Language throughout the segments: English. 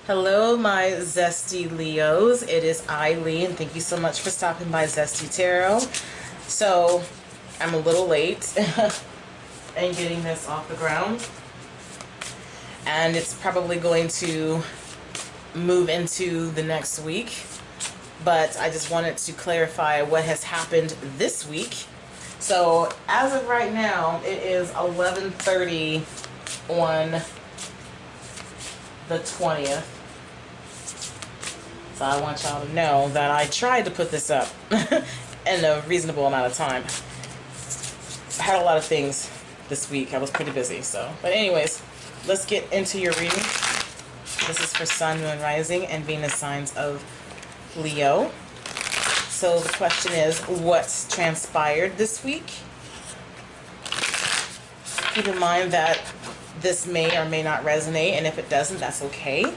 Hello, my zesty Leos. It is I, Lee, and thank you so much for stopping by Zesty Tarot. So, I'm a little late in getting this off the ground, and it's probably going to move into the next week, but I just wanted to clarify what has happened this week. So, as of right now, it is 11:30 on the 20th. So I want y'all to know that I tried to put this up in a reasonable amount of time. I had a lot of things this week. I was pretty busy, so. But anyways, let's get into your reading. This is for Sun, Moon, Rising, and Venus signs of Leo. So the question is, what's transpired this week? Keep in mind that this may or may not resonate, and if it doesn't, that's okay.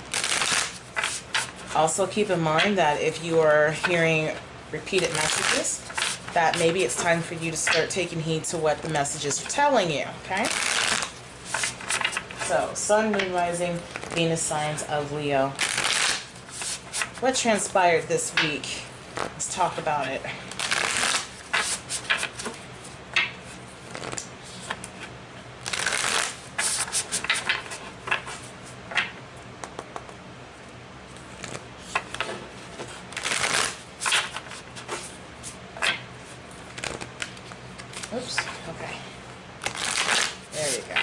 Also keep in mind that if you are hearing repeated messages, that maybe it's time for you to start taking heed to what the messages are telling you, okay? So, Sun, Moon, Rising, Venus signs of Leo. What transpired this week? Let's talk about it. Oops, okay. There you go.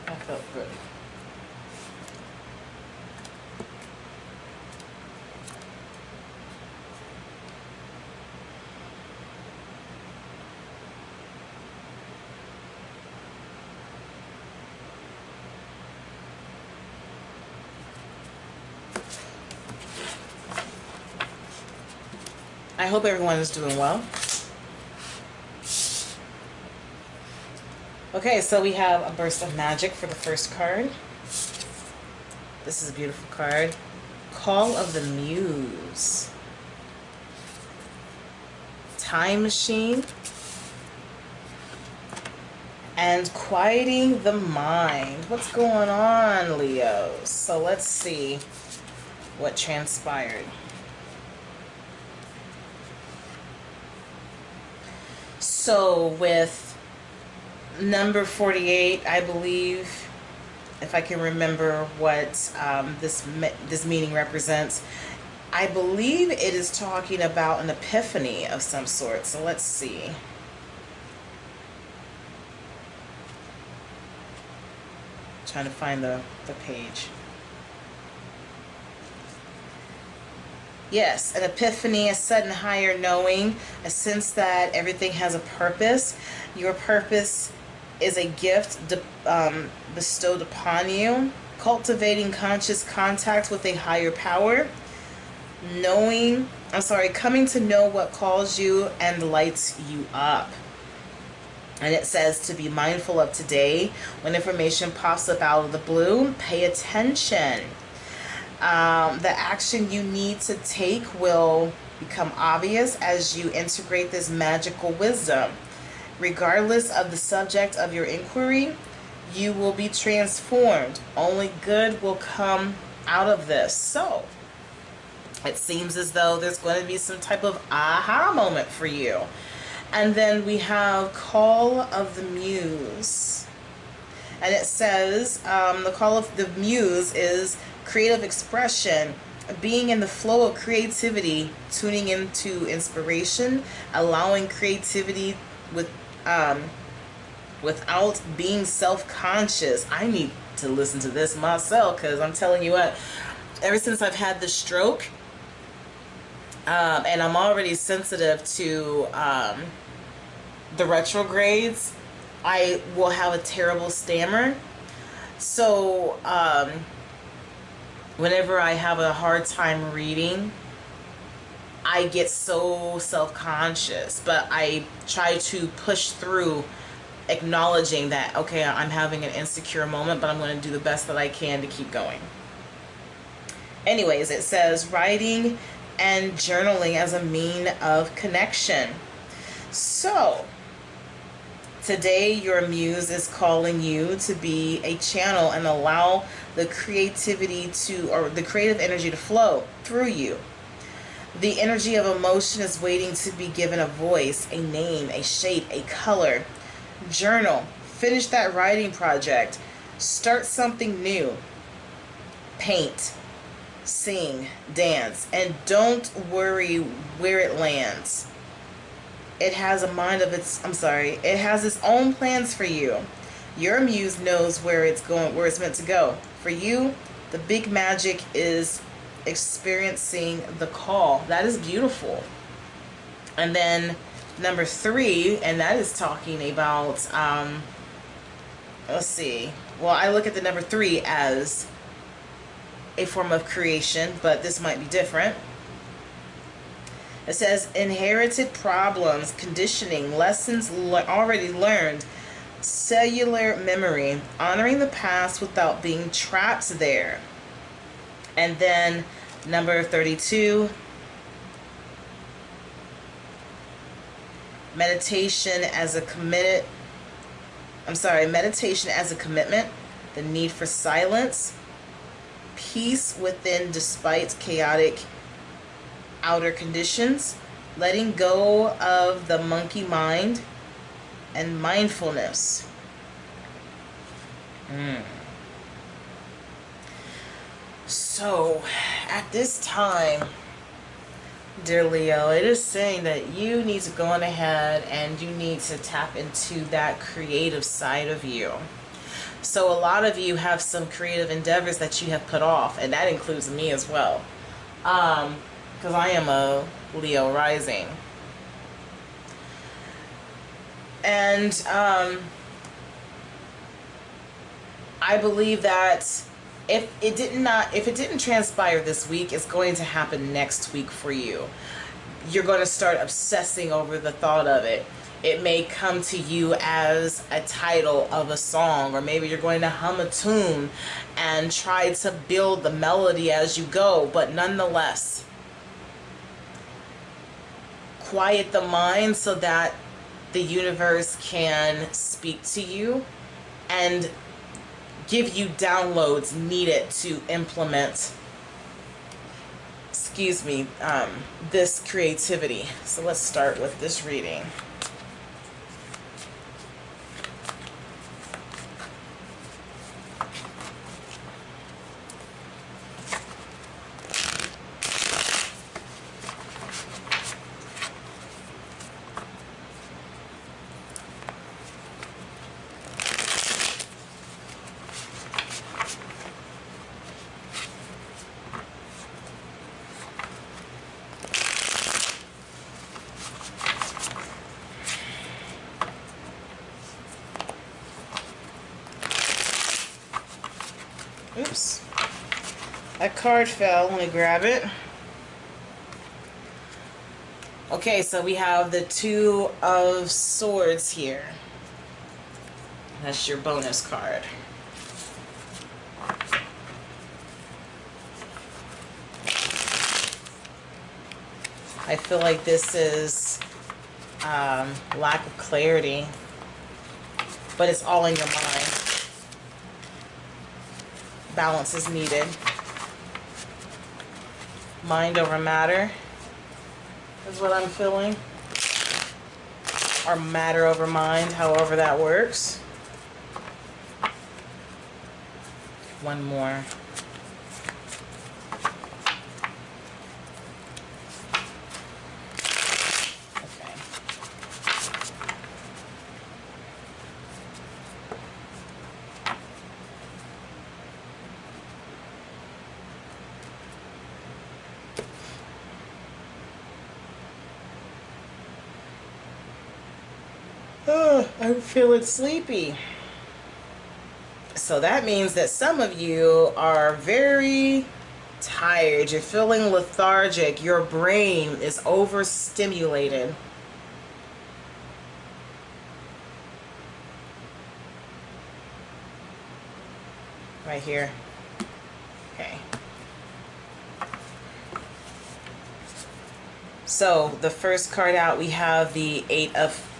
That felt good. I hope everyone is doing well. Okay, so we have a burst of magic for the first card. This is a beautiful card. Call of the Muse. Time Machine. And quieting the mind. What's going on, Leos? So let's see what transpired. So with number 48, I believe, if I can remember what this meaning represents, I believe it is talking about an epiphany of some sort. So let's see. Trying to find the page. Yes, an epiphany, a sudden higher knowing, a sense that everything has a purpose. Your purpose is a gift bestowed upon you. Cultivating conscious contact with a higher power. Coming to know what calls you and lights you up. And it says to be mindful of today. When information pops up out of the blue, pay attention. The action you need to take will become obvious as you integrate this magical wisdom. Regardless of the subject of your inquiry, you will be transformed. Only good will come out of this. So, it seems as though there's going to be some type of aha moment for you. And then we have Call of the Muse. And it says, the Call of the Muse is creative expression, being in the flow of creativity, tuning into inspiration, allowing creativity without being self-conscious. I need to listen to this myself, because I'm telling you what, ever since I've had the stroke, and I'm already sensitive to the retrogrades, I will have a terrible stammer. So whenever I have a hard time reading, I get so self-conscious, but I try to push through acknowledging that, okay, I'm having an insecure moment, but I'm going to do the best that I can to keep going. Anyways, it says writing and journaling as a mean of connection. So Today, your muse is calling you to be a channel and allow the creativity to, or the creative energy to flow through you. The energy of emotion is waiting to be given a voice, a name, a shape, a color. Journal. Finish that writing project. Start something new. Paint. Sing. Dance. And don't worry where it lands. It has a mind of its, it has its own plans for you. Your muse knows where it's going, where it's meant to go. For you, the big magic is experiencing the call. That is beautiful. And then number 3, and that is talking about, let's see. Well, I look at the number 3 as a form of creation, but this might be different. It says inherited problems, conditioning, lessons already learned, cellular memory, honoring the past without being trapped there. And then number 32, meditation as a meditation as a commitment, the need for silence, peace within despite chaotic outer conditions, letting go of the monkey mind, and mindfulness. So, at this time, dear Leo, it is saying that you need to go on ahead and you need to tap into that creative side of you. So a lot of you have some creative endeavors that you have put off, and that includes me as well. Because I am a Leo rising. And I believe that if it didn't transpire this week, it's going to happen next week for you. You're going to start obsessing over the thought of it. It may come to you as a title of a song, or maybe you're going to hum a tune and try to build the melody as you go, but nonetheless, quiet the mind so that the universe can speak to you and give you downloads needed to implement, this creativity. So let's start with this reading. Oops. That card fell. Let me grab it. Okay, so we have the 2 of Swords here. That's your bonus card. I feel like this is lack of clarity, but it's all in your mind. Balance is needed. Mind over matter is what I'm feeling. Or matter over mind, however that works. One more. I'm feeling sleepy. So that means that some of you are very tired. You're feeling lethargic. Your brain is overstimulated. Right here. Okay. So the first card out, we have the 8 of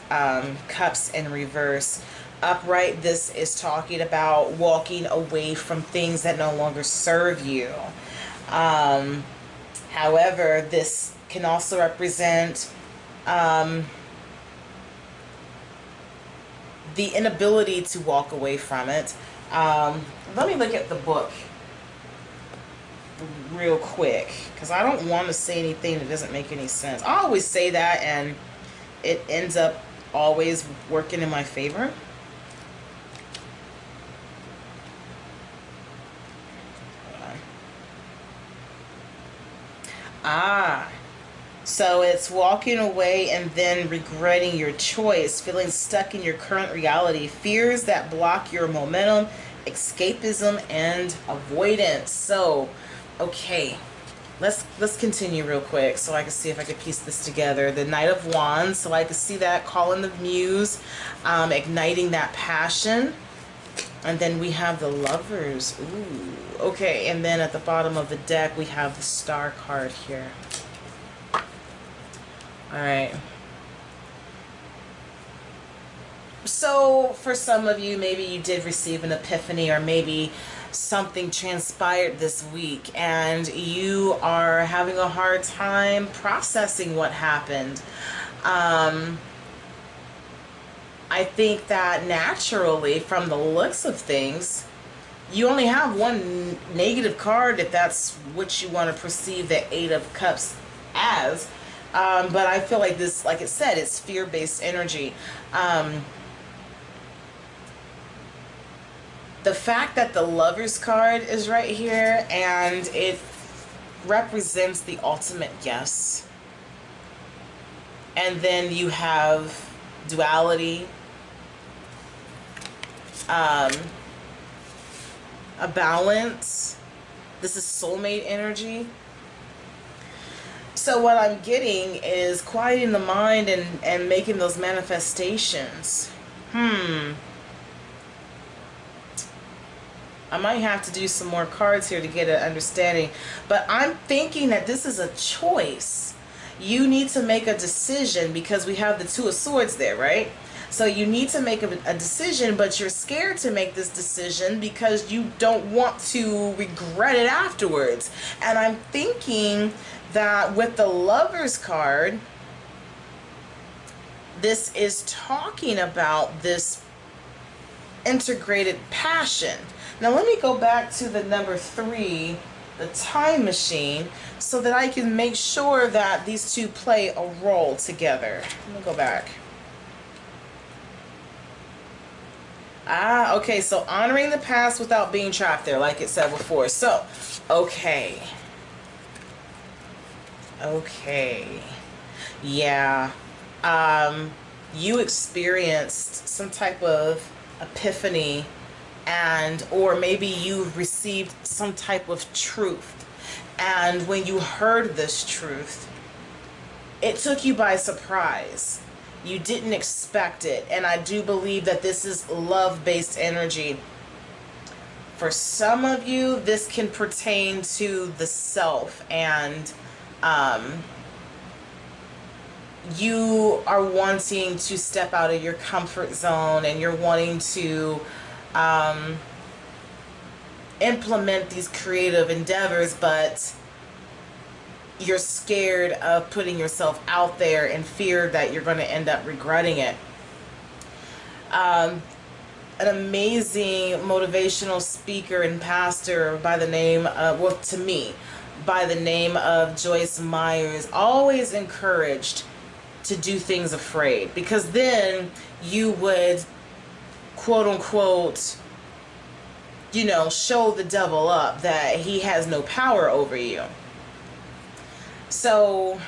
Cups in reverse. Upright, this is talking about walking away from things that no longer serve you. However, this can also represent the inability to walk away from it. Let me look at the book real quick, because I don't want to say anything that doesn't make any sense. I always say that, and it ends up always working in my favor. So it's walking away and then regretting your choice, feeling stuck in your current reality, fears that block your momentum, escapism, and avoidance. So, okay, let's continue real quick so I can see if I can piece this together. The Knight of Wands, so I can see that, calling the muse, igniting that passion. And then we have the Lovers. Ooh, okay, and then at the bottom of the deck we have the Star card here. All right. So for some of you, maybe you did receive an epiphany, or maybe something transpired this week and you are having a hard time processing what happened. I think that naturally, from the looks of things, you only have one negative card, if that's what you want to perceive the Eight of Cups as. But I feel like this, like it said, it's fear-based energy. The fact that the Lovers card is right here and it represents the ultimate yes. And then you have duality, a balance. This is soulmate energy. So what I'm getting is quieting the mind and making those manifestations. I might have to do some more cards here to get an understanding. But I'm thinking that this is a choice. You need to make a decision, because we have the Two of Swords there, right? So you need to make a decision, but you're scared to make this decision because you don't want to regret it afterwards. And I'm thinking that with the Lovers card, this is talking about this integrated passion. Now let me go back to the number 3, the time machine, so that I can make sure that these two play a role together. Let me go back. Okay, so honoring the past without being trapped there, like it said before. So, okay. Yeah. You experienced some type of epiphany, or maybe you received some type of truth. And when you heard this truth, it took you by surprise. You didn't expect it. And I do believe that this is love-based energy. For some of you, this can pertain to the self, and you are wanting to step out of your comfort zone, and you're wanting to implement these creative endeavors, but you're scared of putting yourself out there and fear that you're going to end up regretting it. An amazing motivational speaker and pastor by the name of, well, to me, by the name of Joyce Myers, always encouraged to do things afraid, because then you would, quote unquote, you know, show the devil up that he has no power over you. So,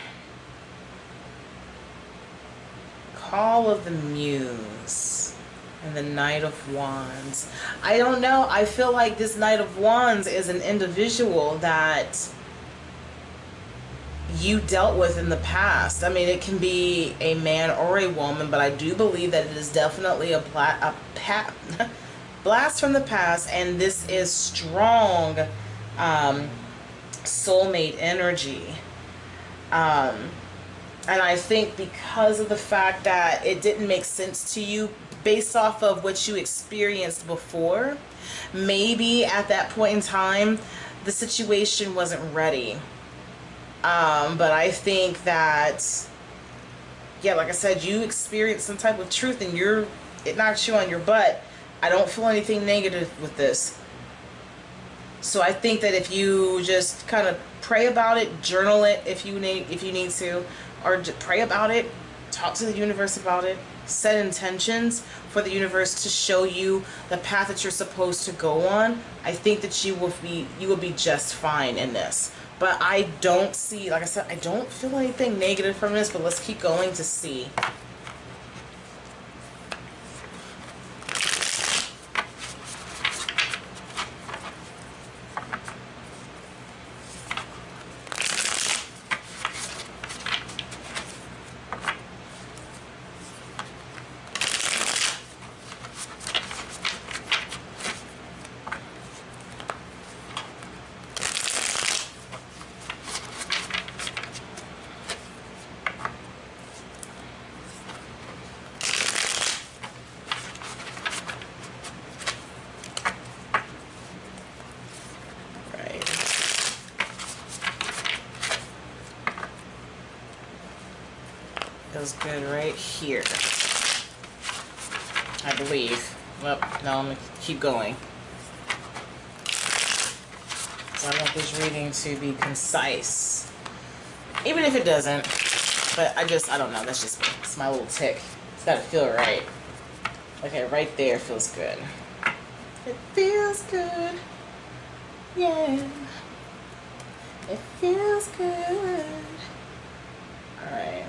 Call of the Muse and the Knight of Wands. I don't know. I feel like this Knight of Wands is an individual that you dealt with in the past. I mean, it can be a man or a woman, but I do believe that it is definitely a blast from the past, and this is strong soulmate energy. And I think because of the fact that it didn't make sense to you based off of what you experienced before, maybe at that point in time, the situation wasn't ready. But I think that, yeah, like I said, you experienced some type of truth and it knocked you on your butt. I don't feel anything negative with this. So I think that if you just kind of pray about it, journal it if you need to, or just pray about it, talk to the universe about it, set intentions for the universe to show you the path that you're supposed to go on, I think that you will be just fine in this. But I don't see, like I said, I don't feel anything negative from this, but let's keep going to see. Feels good right here, I believe. Well, no, I'm going to keep going. So I want this reading to be concise. Even if it doesn't. But I don't know. That's just me. It's my little tick. It's got to feel right. Okay, right there feels good. It feels good. Yeah. It feels good. Alright.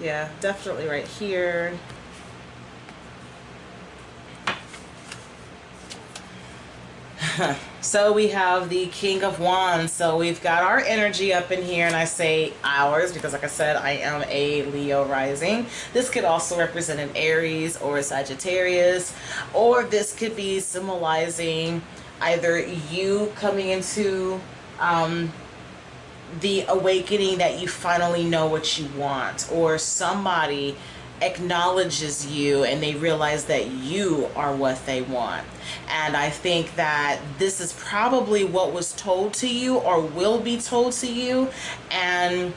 Yeah, definitely right here. So we have the King of Wands. So we've got our energy up in here, and I say ours because, like I said, I am a Leo rising. This could also represent an Aries or a Sagittarius, or this could be symbolizing either you coming into the awakening that you finally know what you want, or somebody acknowledges you and they realize that you are what they want. And I think that this is probably what was told to you or will be told to you, and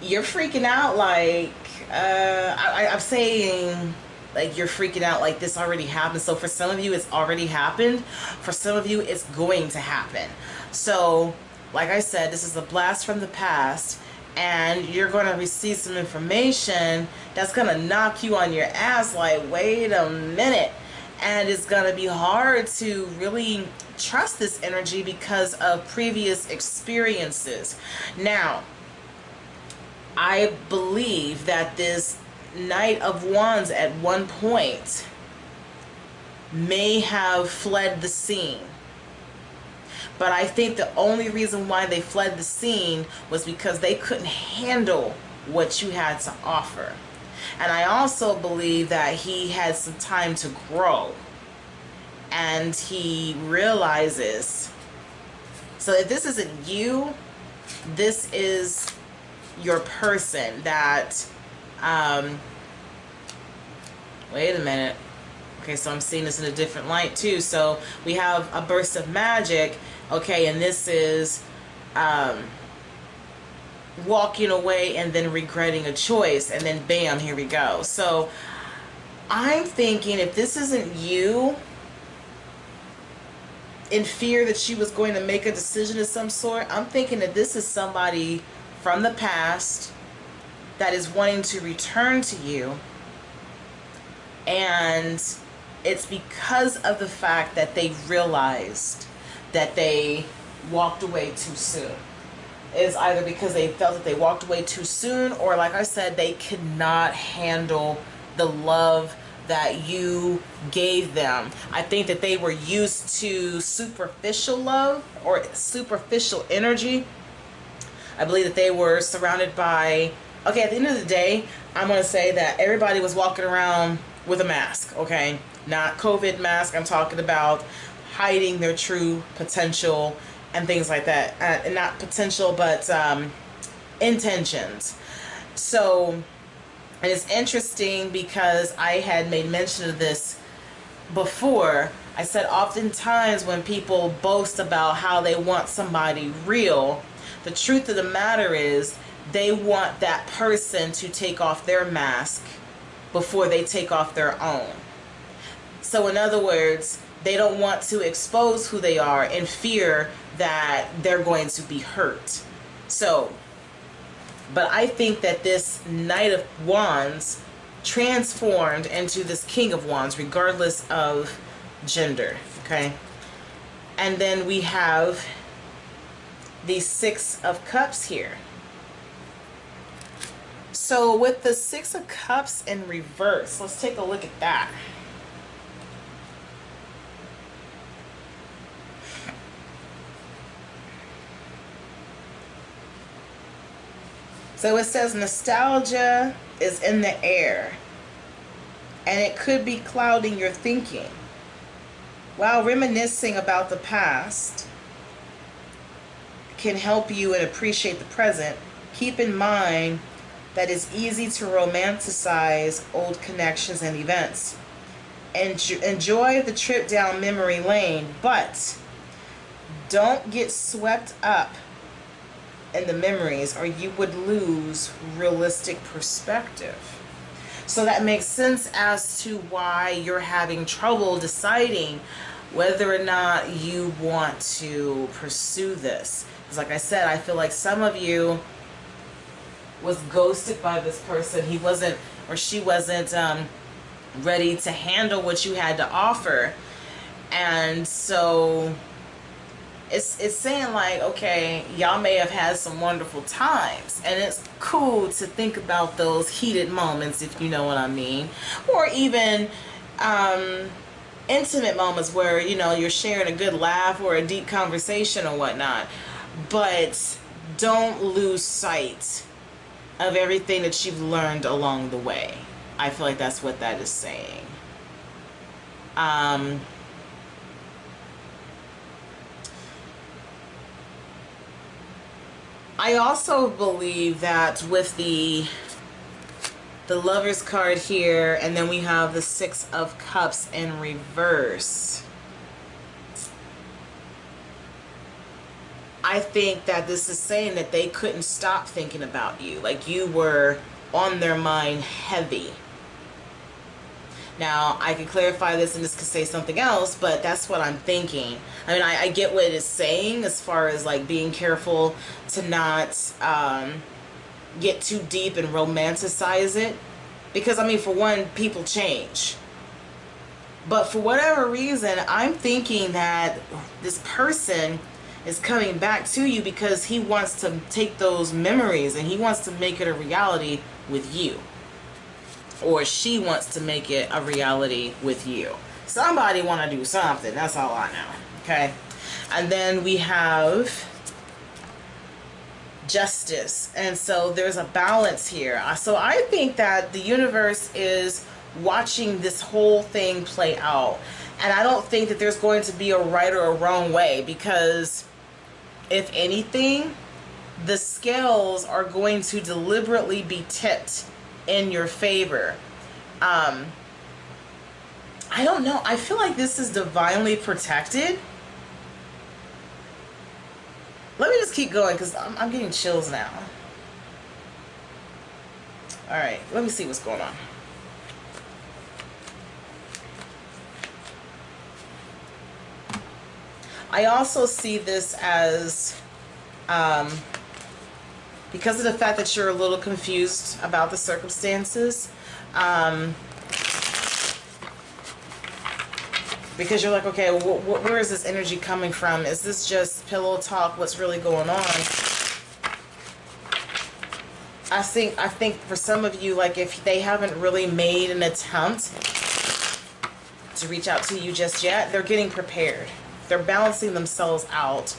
you're freaking out like I'm saying, like, you're freaking out like this already happened. So for some of you it's already happened, for some of you it's going to happen. So like I said, this is a blast from the past, and you're going to receive some information that's going to knock you on your ass like, wait a minute. And it's going to be hard to really trust this energy because of previous experiences. Now, I believe that this Knight of Wands at one point may have fled the scene. But I think the only reason why they fled the scene was because they couldn't handle what you had to offer. And I also believe that he had some time to grow. And he realizes, so if this isn't you, this is your person that, wait a minute. Okay, so I'm seeing this in a different light too. So we have a burst of magic. Okay, and this is walking away and then regretting a choice, and then bam, here we go. So I'm thinking, if this isn't you, in fear that she was going to make a decision of some sort, I'm thinking that this is somebody from the past that is wanting to return to you, and it's because of the fact that they realized that they walked away too soon. It's either because they felt that they walked away too soon, or like I said, they could not handle the love that you gave them. I think that they were used to superficial love or superficial energy. I believe that they were surrounded by, okay, at the end of the day, I'm going to say that everybody was walking around with a mask, okay? Not COVID mask. I'm talking about hiding their true potential and things like that. And not potential, but intentions. So, and it's interesting because I had made mention of this before. I said oftentimes when people boast about how they want somebody real, the truth of the matter is they want that person to take off their mask before they take off their own. So in other words, they don't want to expose who they are in fear that they're going to be hurt. So, but I think that this Knight of Wands transformed into this King of Wands regardless of gender, okay? And then we have the Six of Cups here. So with the Six of Cups in reverse, let's take a look at that. So it says nostalgia is in the air, and it could be clouding your thinking. While reminiscing about the past can help you and appreciate the present, keep in mind that it's easy to romanticize old connections and events. Enjoy the trip down memory lane, but don't get swept up in the memories or you would lose realistic perspective. So that makes sense as to why you're having trouble deciding whether or not you want to pursue this. Because like I said, I feel like some of you was ghosted by this person. He wasn't, or she wasn't ready to handle what you had to offer. And so it's saying like, okay, y'all may have had some wonderful times, and it's cool to think about those heated moments, if you know what I mean, or even intimate moments where, you know, you're sharing a good laugh or a deep conversation or whatnot, but don't lose sight of everything that you've learned along the way. I feel like that's what that is saying. I also believe that with the Lover's card here, and then we have the Six of Cups in reverse, I think that this is saying that they couldn't stop thinking about you. Like you were on their mind heavy. Now, I could clarify this and this could say something else, but that's what I'm thinking. I mean, I get what it is saying as far as like being careful to not get too deep and romanticize it. Because, I mean, for one, people change. But for whatever reason, I'm thinking that this person is coming back to you because he wants to take those memories and he wants to make it a reality with you. Or she wants to make it a reality with you. Somebody want to do something. That's all I know. Okay. And then we have Justice. And so there's a balance here. So I think that the universe is watching this whole thing play out. And I don't think that there's going to be a right or a wrong way, because if anything, the scales are going to deliberately be tipped in your favor. I don't know. I feel like this is divinely protected. Let me just keep going because I'm getting chills now. All right, let me see what's going on. I also see this as because of the fact that you're a little confused about the circumstances, because you're like, okay, where is this energy coming from? Is this just pillow talk? What's really going on? I think for some of you, like if they haven't really made an attempt to reach out to you just yet, they're getting prepared. They're balancing themselves out.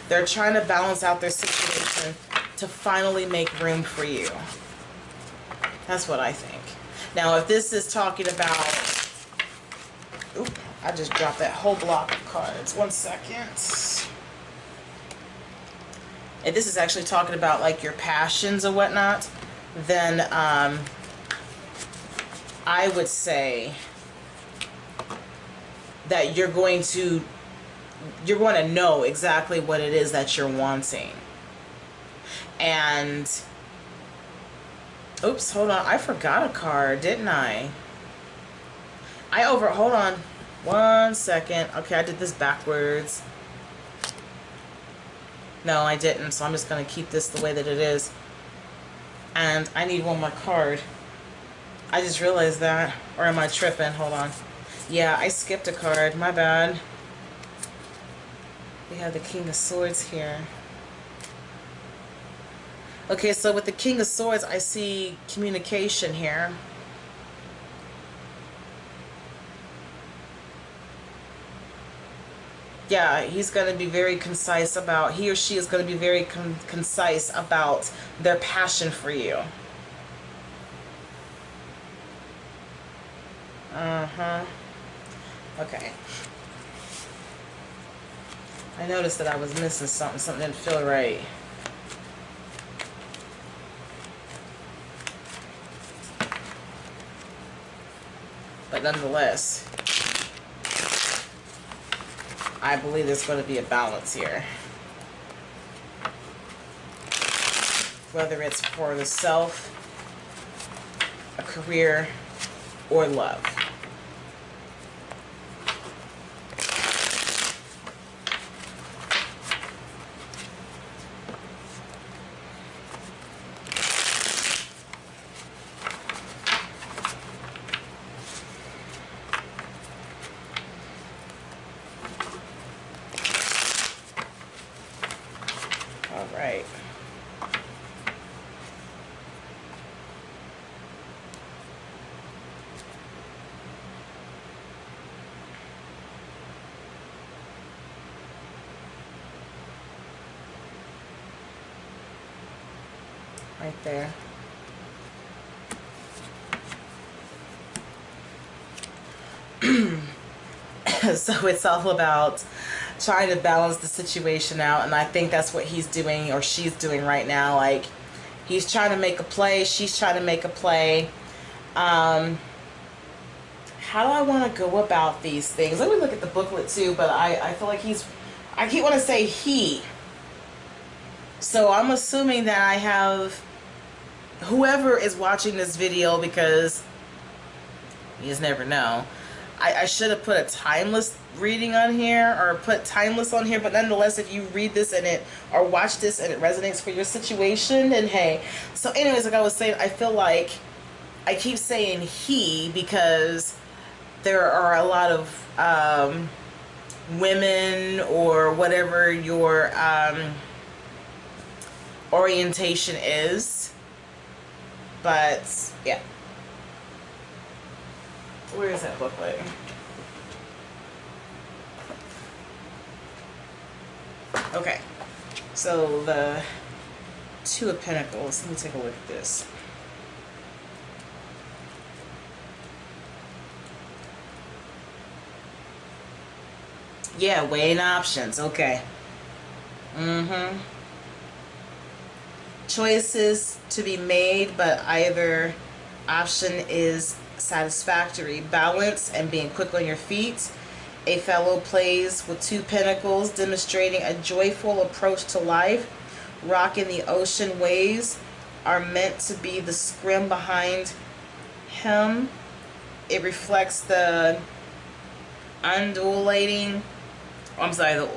They're trying to balance out their situation to finally make room for you. That's what I think. Now, if this is talking about, I just dropped that whole block of cards. 1 second. If this is actually talking about like your passions or whatnot, then I would say that you're going to know exactly what it is that you're wanting. And oops, hold on, I forgot a card, didn't I? Hold on 1 second. Okay, I did this backwards. No, I didn't, so I'm just gonna keep this the way that it is. And I need one more card. I just realized that. Or am I tripping? Hold on. Yeah, I skipped a card. My bad. We have the King of Swords here. Okay, so with the King of Swords, I see communication here. Yeah, he's going to be very concise about, he or she is going to be very concise about their passion for you. Okay. I noticed that I was missing something. Something didn't feel right. But nonetheless, I believe there's going to be a balance here. Whether it's for the self, a career, or love. All right. Right there. So it's all about trying to balance the situation out, and I think that's what he's doing or she's doing right now. Like, he's trying to make a play, she's trying to make a play. How do I want to go about these things? Let me look at the booklet too, but I feel like I keep want to say he. So I'm assuming that I have whoever is watching this video, because you just never know. I should have put a timeless reading on here, or put timeless on here, but nonetheless, if you read this and it, or watch this and it resonates for your situation, then hey. So anyways, like I was saying, I feel like I keep saying he because there are a lot of women, or whatever your orientation is. But yeah, where is that booklet? Okay, so the Two of Pentacles. Let me take a look at this. Yeah, weighing options. Okay. Choices to be made, but either option is satisfactory. Balance and being quick on your feet. A fellow plays with Two Pentacles, demonstrating a joyful approach to life. Rocking the ocean waves are meant to be the scrim behind him. It reflects the undulating, the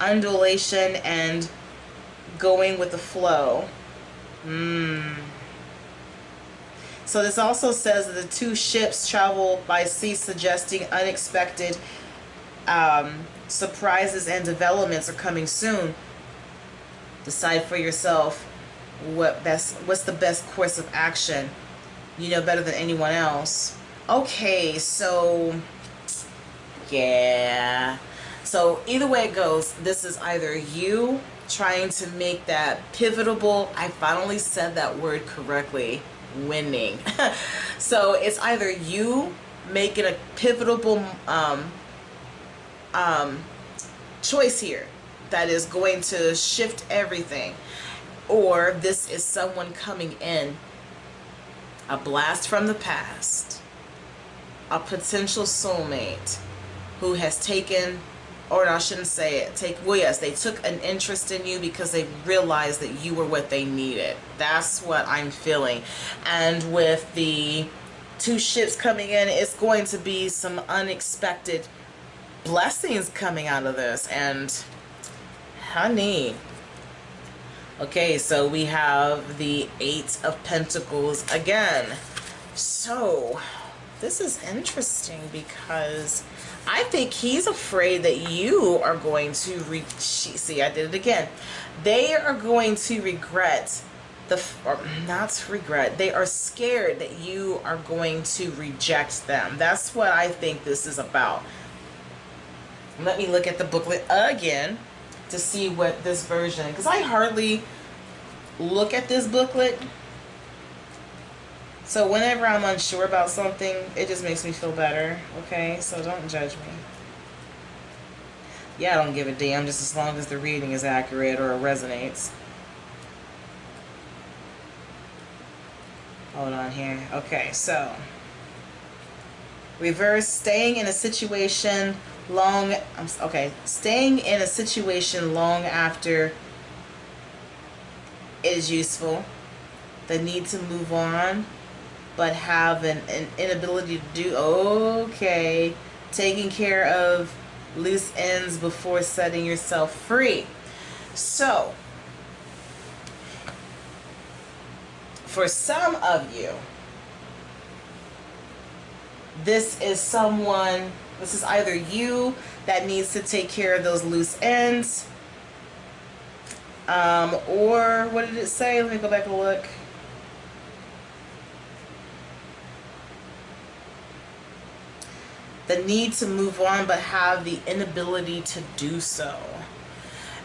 undulation and going with the flow. So this also says that the two ships travel by sea, suggesting unexpected surprises and developments are coming soon. Decide for yourself what's the best course of action. You know better than anyone else. Okay, so yeah. So either way it goes, this is either you trying to make that pivotal, I finally said that word correctly, winning. So it's either you making a pivotal choice here that is going to shift everything. Or this is someone coming in, a blast from the past, a potential soulmate who has taken, or I shouldn't say it, well, yes, they took an interest in you because they realized that you were what they needed. That's what I'm feeling. And with the two ships coming in, it's going to be some unexpected blessings coming out of this. And honey, okay, so we have the Eight of Pentacles again. So this is interesting because I think he's afraid that you are going to see, I did it again. They are going to regret or not regret. They are scared that you are going to reject them. That's what I think this is about. Let me look at the booklet again to see what this version, because I hardly look at this booklet. So whenever I'm unsure about something, it just makes me feel better, okay? So don't judge me. Yeah, I don't give a damn, just as long as the reading is accurate or resonates. Hold on here. Okay, so reverse, staying in a situation long, staying in a situation long after is useful. The need to move on, but have an inability to do, okay, taking care of loose ends before setting yourself free. So for some of you, this is either you that needs to take care of those loose ends, or what did it say? Let me go back and look. The need to move on, but have the inability to do so.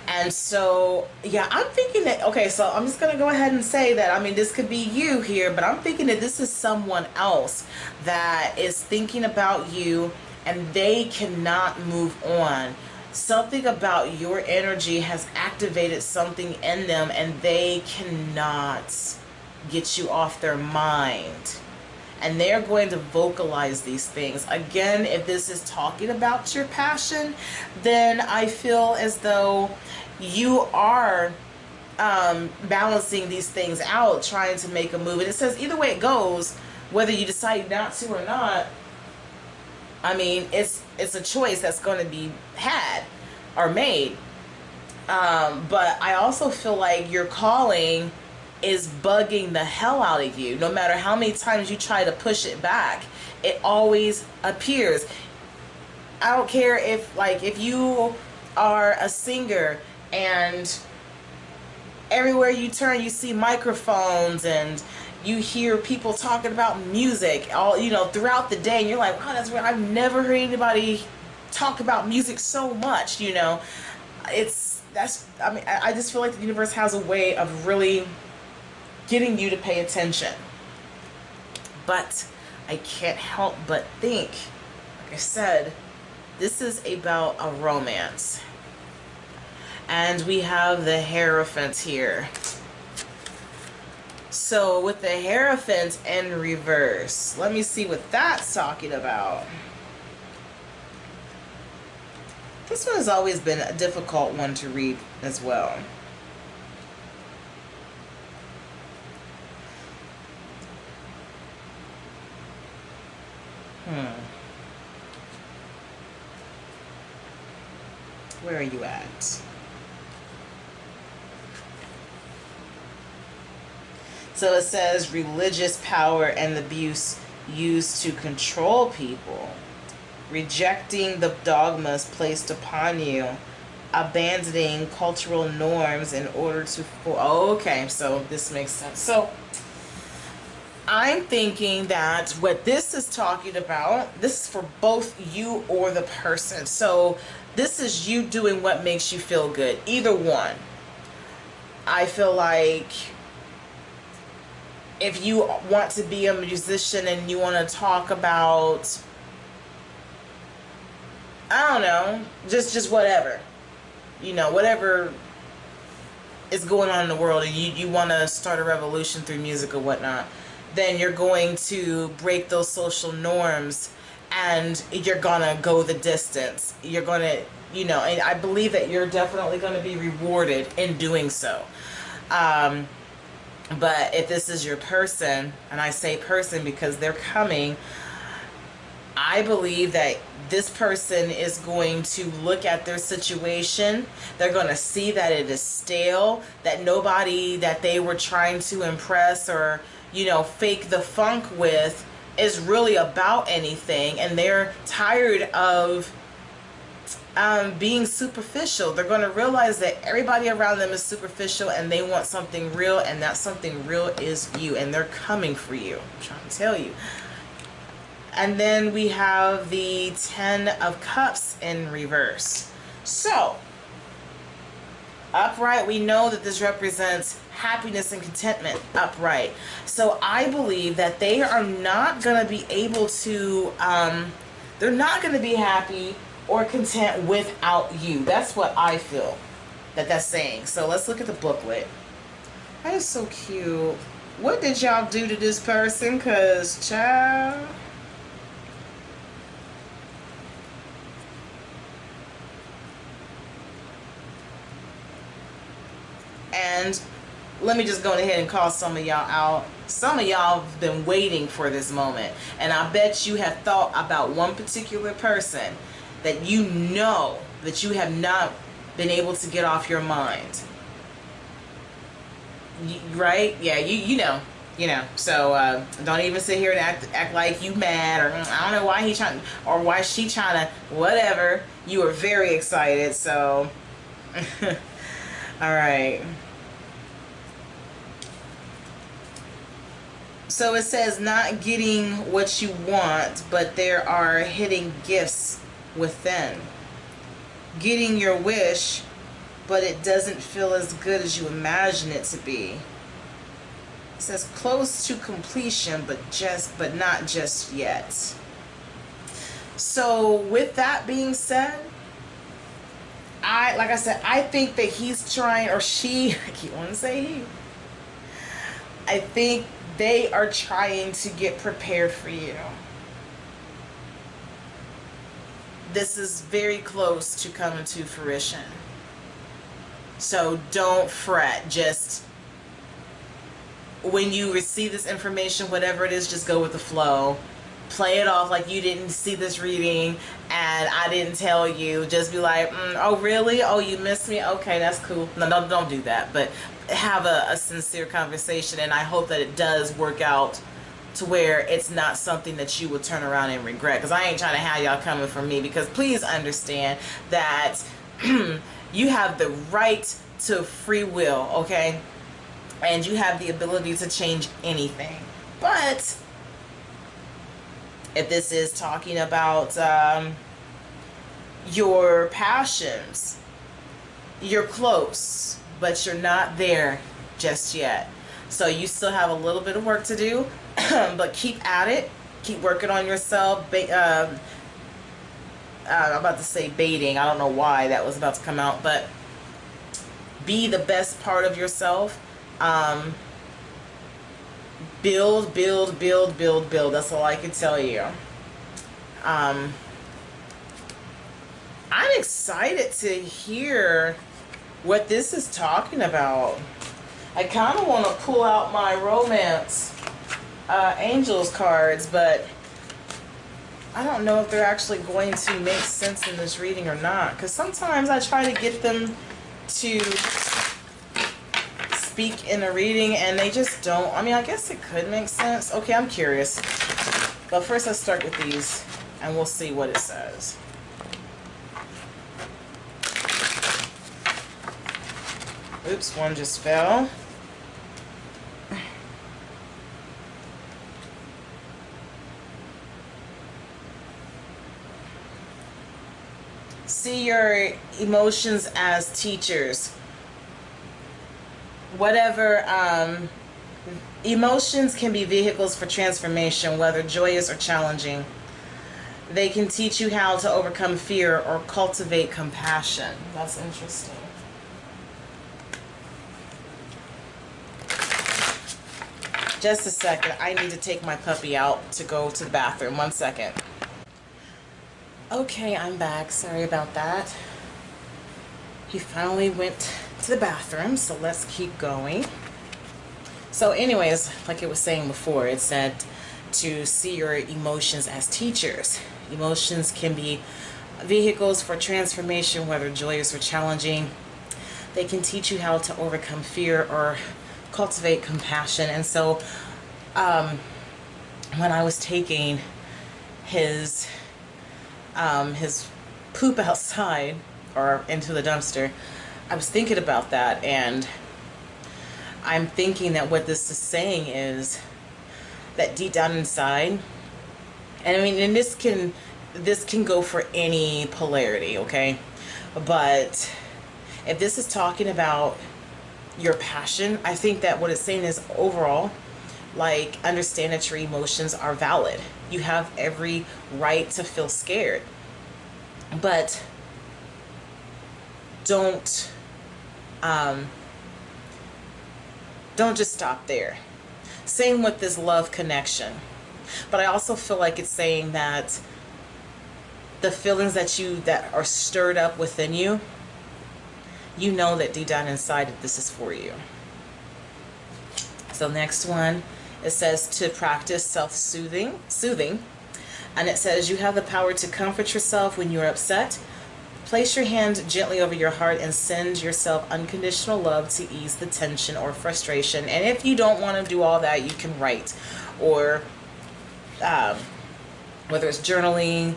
And so, yeah, I'm thinking that, okay, so I'm just going to go ahead and say that, I mean, this could be you here, but I'm thinking that this is someone else that is thinking about you and they cannot move on. Something about your energy has activated something in them and they cannot get you off their mind. And they're going to vocalize these things. Again, if this is talking about your passion, then I feel as though you are balancing these things out, trying to make a move. And it says either way it goes, whether you decide not to or not, I mean, it's a choice that's going to be had or made. But I also feel like your calling is bugging the hell out of you. No matter how many times you try to push it back, it always appears. I don't care if you are a singer and everywhere you turn you see microphones and you hear people talking about music all, throughout the day, and you're like, wow, that's weird. I've never heard anybody talk about music so much, I just feel like the universe has a way of really getting you to pay attention. But I can't help but think, like I said, this is about a romance. And we have the Hierophant here. So with the Hierophant in reverse, let me see what that's talking about. This one has always been a difficult one to read as well. Where are you at? So it says religious power and abuse used to control people, rejecting the dogmas placed upon you, abandoning cultural norms in order to okay, so this makes sense. So I'm thinking that what this is talking about, this is for both you or the person. So this is you doing what makes you feel good. Either one. I feel like if you want to be a musician and you want to talk about I don't know, just whatever, you know, whatever is going on in the world, and you want to start a revolution through music or whatnot, then you're going to break those social norms, and you're gonna go the distance. You're gonna, you know, and I believe that you're definitely going to be rewarded in doing so. But if this is your person, and I say person because they're coming, I believe that this person is going to look at their situation. They're going to see that it is stale, that nobody that they were trying to impress or, you know, fake the funk with is really about anything. And they're tired of being superficial. They're going to realize that everybody around them is superficial, and they want something real, and that something real is you, and they're coming for you. I'm trying to tell you. And then we have the 10 of Cups in reverse. So, upright, we know that this represents happiness and contentment, upright. So I believe that they are not going to be able to, they're not going to be happy or content without you. That's what I feel that that's saying. So let's look at the booklet. That is so cute. What did y'all do to this person? Because, child... And let me just go ahead and call some of y'all out. Some of y'all have been waiting for this moment. And I bet you have thought about one particular person that you know that you have not been able to get off your mind. Right? Yeah, you know. You know. So don't even sit here and act like you mad, or I don't know why he's trying, or why she trying to, whatever. You are very excited, so... All right. So it says not getting what you want, but there are hidden gifts within. Getting your wish, but it doesn't feel as good as you imagine it to be. It says close to completion, but not just yet. So with that being said, like I said, I think that he's trying, or she, I keep wanting to say he. I think they are trying to get prepared for you. This is very close to coming to fruition. So don't fret. Just when you receive this information, whatever it is, just go with the flow. Play it off like you didn't see this reading and I didn't tell you. Just be like, oh really? Oh, you missed me? Okay, that's cool. No, don't do that. But have a sincere conversation, and I hope that it does work out to where it's not something that you will turn around and regret. Because I ain't trying to have y'all coming for me, because please understand that you have the right to free will, okay? And you have the ability to change anything. But if this is talking about your passions, you're close, but you're not there just yet. So you still have a little bit of work to do, but keep at it. Keep working on yourself. I'm about to say baiting. I don't know why that was about to come out, but be the best part of yourself. Build. That's all I can tell you. I'm excited to hear what this is talking about. I kind of want to pull out my romance angels cards, but I don't know if they're actually going to make sense in this reading or not, because sometimes I try to get them to speak in a reading and they just don't. I mean, I guess it could make sense. Okay, I'm curious, but first let's start with these and we'll see what it says. Oops, one just fell. See your emotions as teachers. Whatever, emotions can be vehicles for transformation, whether joyous or challenging. They can teach you how to overcome fear or cultivate compassion. That's interesting. Just a second. I need to take my puppy out to go to the bathroom. 1 second. Okay, I'm back. Sorry about that. He finally went to the bathroom, so let's keep going. So anyways, like I was saying before, it said to see your emotions as teachers. Emotions can be vehicles for transformation, whether joyous or challenging. They can teach you how to overcome fear or cultivate compassion. And so when I was taking his poop outside or into the dumpster, I was thinking about that, and I'm thinking that what this is saying is that deep down inside, and I mean, and this can go for any polarity, okay? But if this is talking about your passion, I think that what it's saying is overall, like, understand that your emotions are valid. You have every right to feel scared, but don't just stop there. Same with this love connection. But I also feel like it's saying that the feelings that are stirred up within you, you know that deep down inside that this is for you. So next one, it says to practice self-soothing, and it says you have the power to comfort yourself when you're upset. Place your hand gently over your heart and send yourself unconditional love to ease the tension or frustration. And if you don't want to do all that, you can write, or whether it's journaling,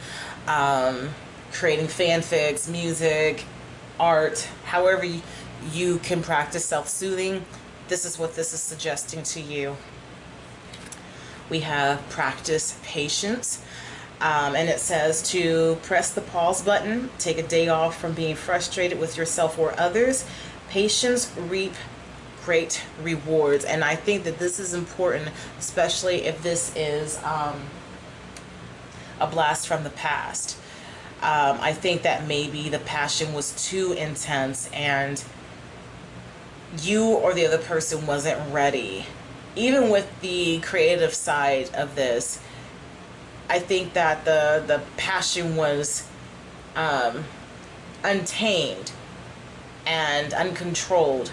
creating fanfics, music, art, however you can practice self-soothing. This is what this is suggesting to you. We have practice patience. And it says to press the pause button, take a day off from being frustrated with yourself or others. Patience reap great rewards. And I think that this is important, especially if this is a blast from the past. I think that maybe the passion was too intense and you or the other person wasn't ready. Even with the creative side of this, I think that the passion was untamed and uncontrolled,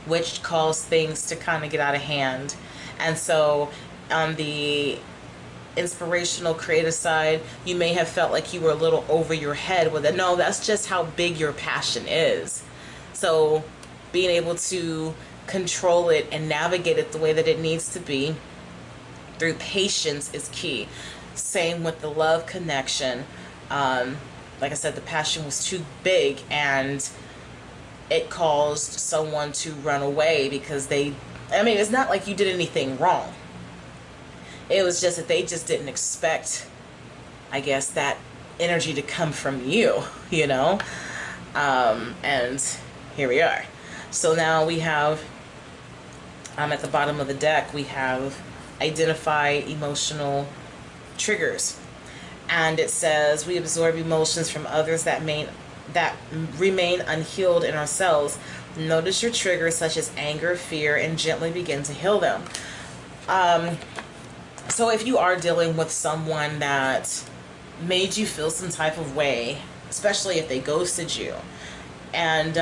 which caused things to kind of get out of hand. And so on the inspirational creative side, you may have felt like you were a little over your head with it. No, that's just how big your passion is. So being able to control it and navigate it the way that it needs to be through patience is key. Same with the love connection. Like I said, the passion was too big and it caused someone to run away because it's not like you did anything wrong. It was just that they just didn't expect, I guess, that energy to come from you, you know? And here we are. So now we have, at the bottom of the deck, we have identify emotional triggers. And it says we absorb emotions from others that remain unhealed in ourselves. Notice your triggers such as anger, fear, and gently begin to heal them. So if you are dealing with someone that made you feel some type of way, especially if they ghosted you, and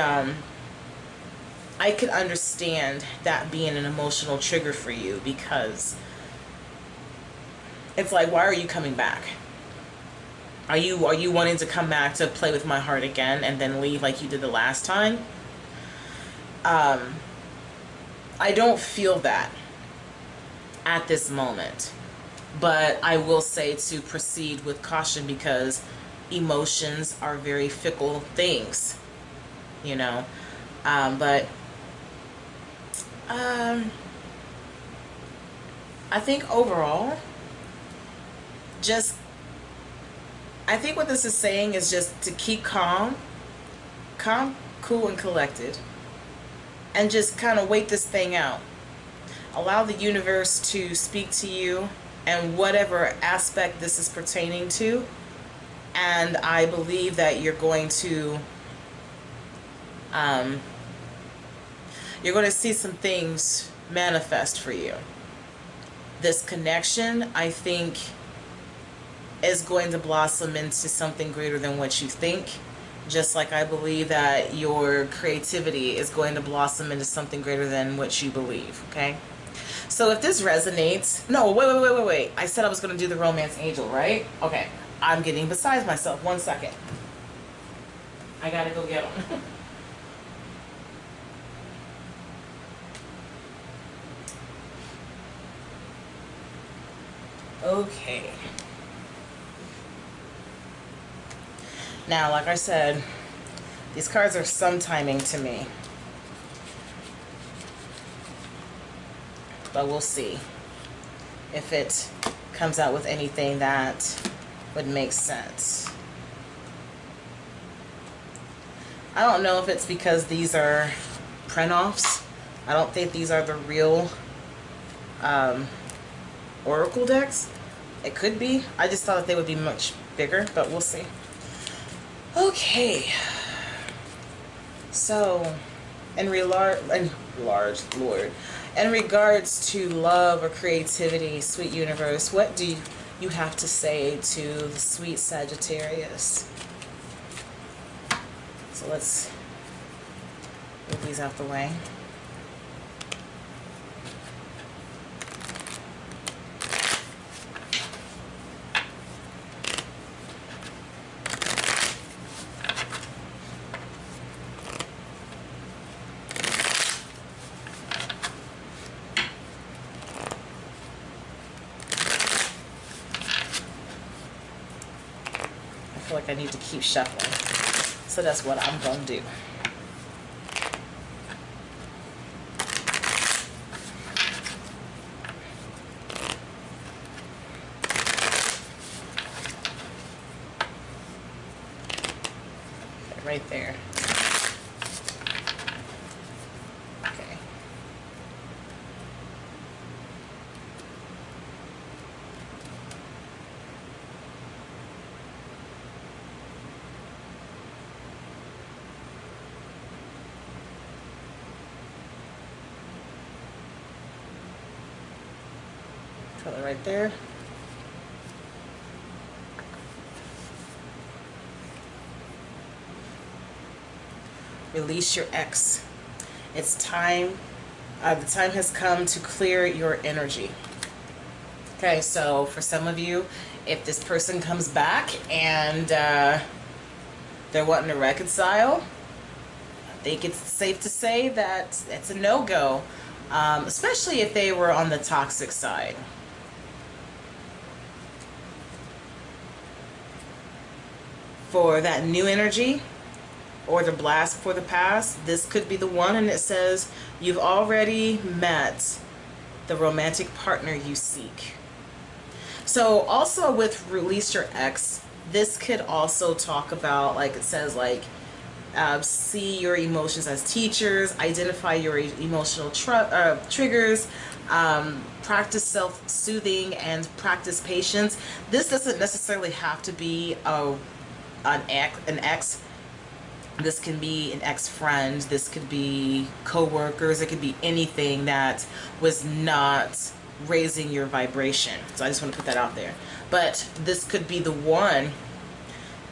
I could understand that being an emotional trigger for you, because it's like, why are you coming back? Are you wanting to come back to play with my heart again and then leave like you did the last time? I don't feel that at this moment, but I will say to proceed with caution because emotions are very fickle things, you know. But I think overall, I think what this is saying is just to keep calm, cool, and collected, and just kind of wait this thing out. Allow the universe to speak to you and whatever aspect this is pertaining to. And I believe that you're going to see some things manifest for you. This connection, I think, is going to blossom into something greater than what you think. Just like I believe that your creativity is going to blossom into something greater than what you believe, okay? So if this resonates, no, wait. I said I was going to do the romance angel, right? Okay, I'm getting beside myself. 1 second. I gotta go get them. Okay. Now, like I said, these cards are some timing to me. But we'll see if it comes out with anything that would make sense. I don't know if it's because these are print-offs. I don't think these are the real Oracle decks. It could be. I just thought that they would be much bigger, but we'll see. Okay. So, in regards to love or creativity, sweet universe, what do you have to say to the sweet Sagittarius? So let's move these out the way. Like I need to keep shuffling, so that's what I'm gonna do. Okay, right there. Okay. Color right there. Release your ex. It's time. The time has come to clear your energy. Okay, so for some of you, if this person comes back and they're wanting to reconcile, I think it's safe to say that it's a no-go, especially if they were on the toxic side. For that new energy or the blast for the past, this could be the one, and it says you've already met the romantic partner you seek. So also with release your ex, this could also talk about, like it says, like see your emotions as teachers, identify your emotional triggers, practice self-soothing, and practice patience. This doesn't necessarily have to be an ex. This can be an ex-friend. This could be co-workers. It could be anything that was not raising your vibration. So I just want to put that out there. But this could be the one.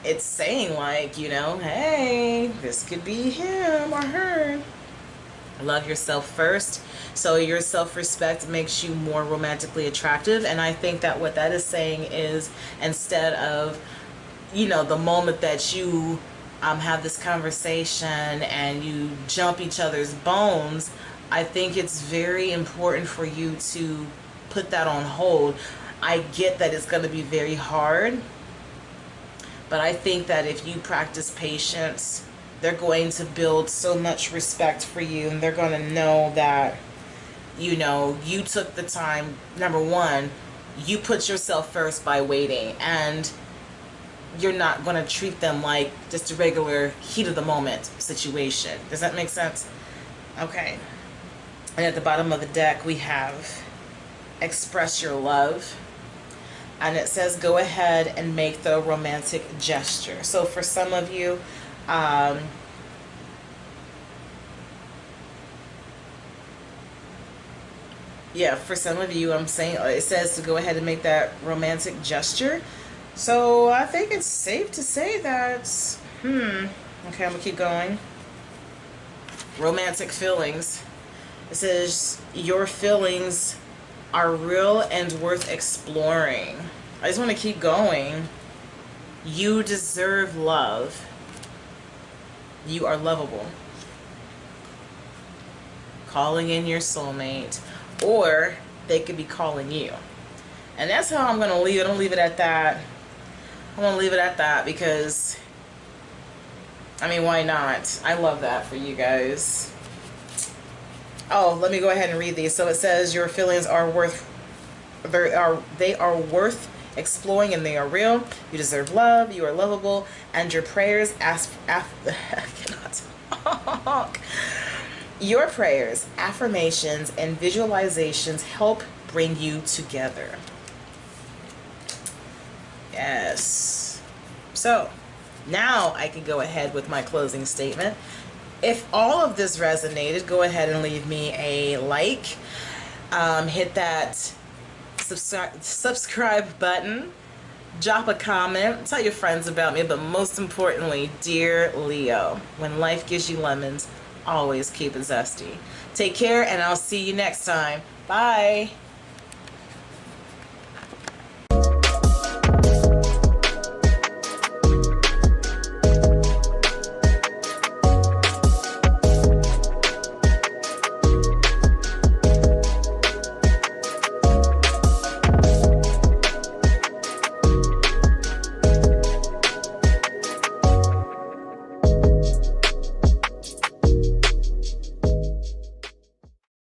It's saying, like, you know, hey, this could be him or her. Love yourself first. So your self-respect makes you more romantically attractive. And I think that what that is saying is, instead of, you know, the moment that you have this conversation and you jump each other's bones, I think it's very important for you to put that on hold. I get that it's going to be very hard, but I think that if you practice patience, they're going to build so much respect for you, and they're going to know that, you know, you took the time. Number one, you put yourself first by waiting, and you're not going to treat them like just a regular heat of the moment situation. Does that make sense? Okay. And at the bottom of the deck, we have express your love. And it says go ahead and make the romantic gesture. So for some of you, yeah, for some of you, I'm saying it says to go ahead and make that romantic gesture. So I think it's safe to say that, okay, I'm gonna keep going. Romantic feelings. It says your feelings are real and worth exploring. I just want to keep going. You deserve love. You are lovable. Calling in your soulmate, or they could be calling you. And that's how I'm going to leave it. I'm going to leave it at that. I'm going to leave it at that because, I mean, why not? I love that for you guys. Oh, let me go ahead and read these. So it says your feelings are worth, they are worth exploring, and they are real. You deserve love. You are lovable, and your prayers I cannot talk. Your prayers, affirmations, and visualizations help bring you together. Yes. So now I can go ahead with my closing statement. If all of this resonated, go ahead and leave me a like. Hit that subscribe button. Drop a comment. Tell your friends about me. But most importantly, dear Leo, when life gives you lemons, always keep it zesty. Take care, and I'll see you next time. Bye.